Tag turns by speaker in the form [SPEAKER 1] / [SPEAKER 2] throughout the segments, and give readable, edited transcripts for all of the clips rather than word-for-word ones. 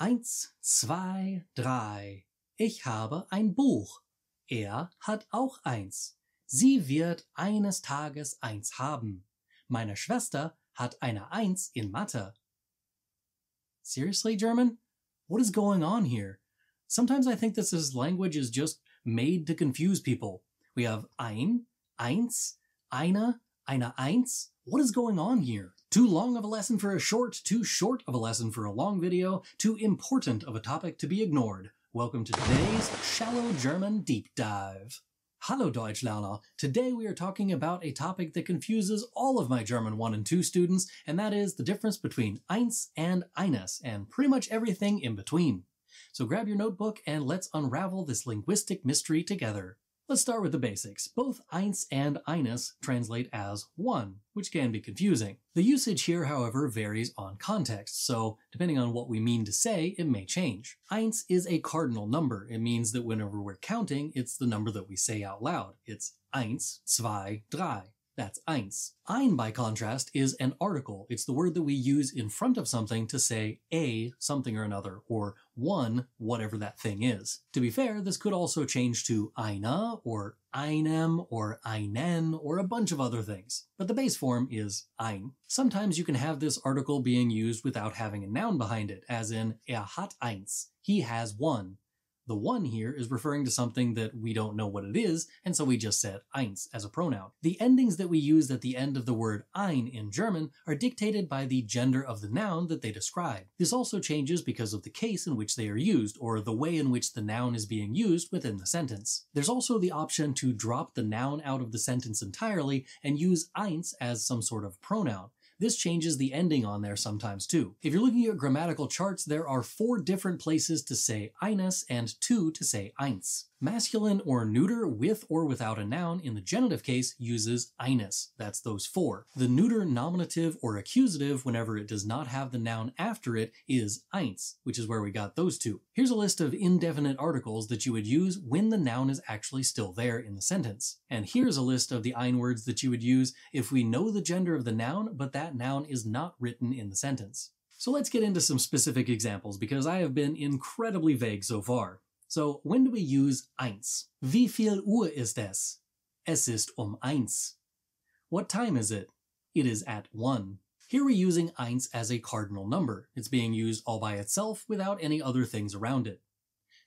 [SPEAKER 1] Eins, zwei, drei. Ich habe ein Buch. Er hat auch eins. Sie wird eines Tages eins haben. Meine Schwester hat eine Eins in Mathe. Seriously, German? What is going on here? Sometimes I think this language is just made to confuse people. We have eins, eine Eins. What is going on here? Too long of a lesson for a short, too short of a lesson for a long video, too important of a topic to be ignored. Welcome to today's Shallow German Deep Dive. Hallo Deutschlerner! Today we are talking about a topic that confuses all of my German 1 and 2 students, and that is the difference between Eins and Eines, and pretty much everything in between. So grab your notebook and let's unravel this linguistic mystery together. Let's start with the basics. Both Eins and Eines translate as one, which can be confusing. The usage here, however, varies on context, so depending on what we mean to say, it may change. Eins is a cardinal number. It means that whenever we're counting, it's the number that we say out loud. It's eins, zwei, drei. That's eins. Ein, by contrast, is an article. It's the word that we use in front of something to say a something or another, or one, whatever that thing is. To be fair, this could also change to eine, or einem, or einen, or a bunch of other things. But the base form is ein. Sometimes you can have this article being used without having a noun behind it, as in, hat eins. He has one. The one here is referring to something that we don't know what it is, and so we just said eins as a pronoun. The endings that we use at the end of the word ein in German are dictated by the gender of the noun that they describe. This also changes because of the case in which they are used, or the way in which the noun is being used within the sentence. There's also the option to drop the noun out of the sentence entirely and use eins as some sort of pronoun. This changes the ending on there sometimes too. If you're looking at grammatical charts, there are 4 different places to say eines and 2 to say eins. Masculine or neuter with or without a noun in the genitive case uses eines. That's those 4. The neuter nominative or accusative, whenever it does not have the noun after it, is eins, which is where we got those 2. Here's a list of indefinite articles that you would use when the noun is actually still there in the sentence. And here's a list of the ein words that you would use if we know the gender of the noun, but that noun is not written in the sentence. So let's get into some specific examples, because I have been incredibly vague so far. So when do we use eins? Wie viel Uhr ist es? Es ist eins. What time is it? It is at 1. Here we're using eins as a cardinal number. It's being used all by itself without any other things around it.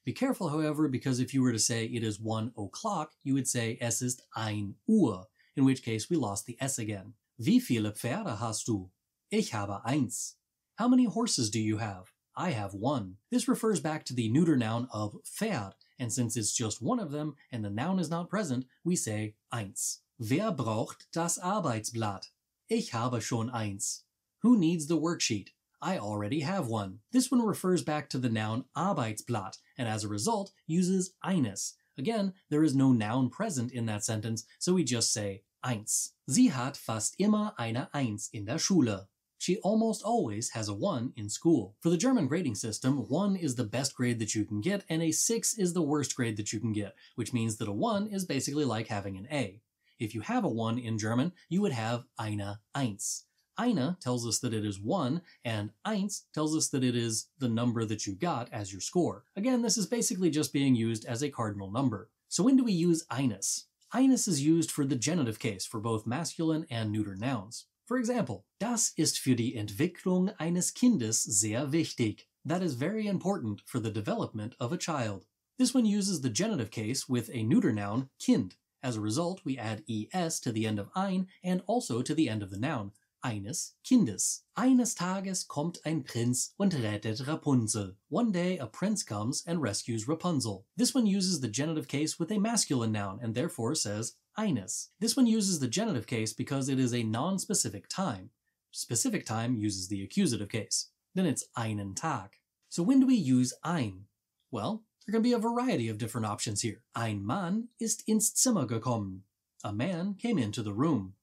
[SPEAKER 1] Be careful, however, because if you were to say it is 1 o'clock, you would say es ist ein Uhr, in which case we lost the S again. Wie viele Pferde hast du? Ich habe eins. How many horses do you have? I have 1. This refers back to the neuter noun of Pferd, and since it's just one of them and the noun is not present, we say eins. Wer braucht das Arbeitsblatt? Ich habe schon eins. Who needs the worksheet? I already have one. This one refers back to the noun Arbeitsblatt, and as a result, uses eines. Again, there is no noun present in that sentence, so we just say eins. Sie hat fast immer eine Eins in der Schule. She almost always has a 1 in school. For the German grading system, 1 is the best grade that you can get, and a 6 is the worst grade that you can get, which means that a 1 is basically like having an A. If you have a 1 in German, you would have eine Eins. Eine tells us that it is 1, and eins tells us that it is the number that you got as your score. Again, this is basically just being used as a cardinal number. So when do we use eines? Eines is used for the genitive case for both masculine and neuter nouns. For example, das ist für die Entwicklung eines Kindes sehr wichtig. That is very important for the development of a child. This one uses the genitive case with a neuter noun, Kind. As a result, we add es to the end of ein and also to the end of the noun, eines Kindes. Eines Tages kommt ein Prinz und rettet Rapunzel. One day a prince comes and rescues Rapunzel. This one uses the genitive case with a masculine noun and therefore says eines. This one uses the genitive case because it is a non-specific time. Specific time uses the accusative case. Then it's einen Tag. So when do we use ein? Well, there can be a variety of different options here. Ein Mann ist ins Zimmer gekommen. A man came into the room.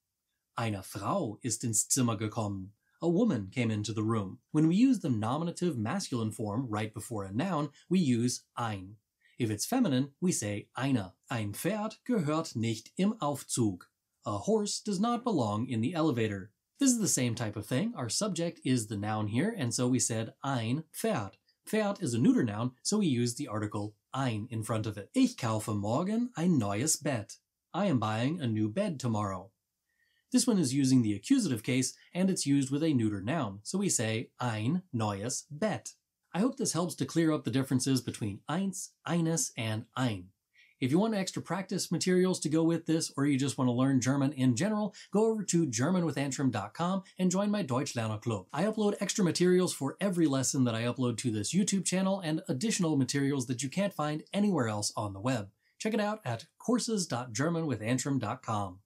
[SPEAKER 1] Eine Frau ist ins Zimmer gekommen. A woman came into the room. When we use the nominative masculine form right before a noun, we use ein. If it's feminine, we say eine. Ein Pferd gehört nicht im Aufzug. A horse does not belong in the elevator. This is the same type of thing. Our subject is the noun here, and so we said ein Pferd. Pferd is a neuter noun, so we use the article ein in front of it. Ich kaufe morgen ein neues Bett. I am buying a new bed tomorrow. This one is using the accusative case, and it's used with a neuter noun, so we say ein neues Bett. I hope this helps to clear up the differences between eins, eines, and ein. If you want extra practice materials to go with this, or you just want to learn German in general, go over to germanwithantrim.com and join my Deutsch Lerner Club. I upload extra materials for every lesson that I upload to this YouTube channel and additional materials that you can't find anywhere else on the web. Check it out at courses.germanwithantrim.com.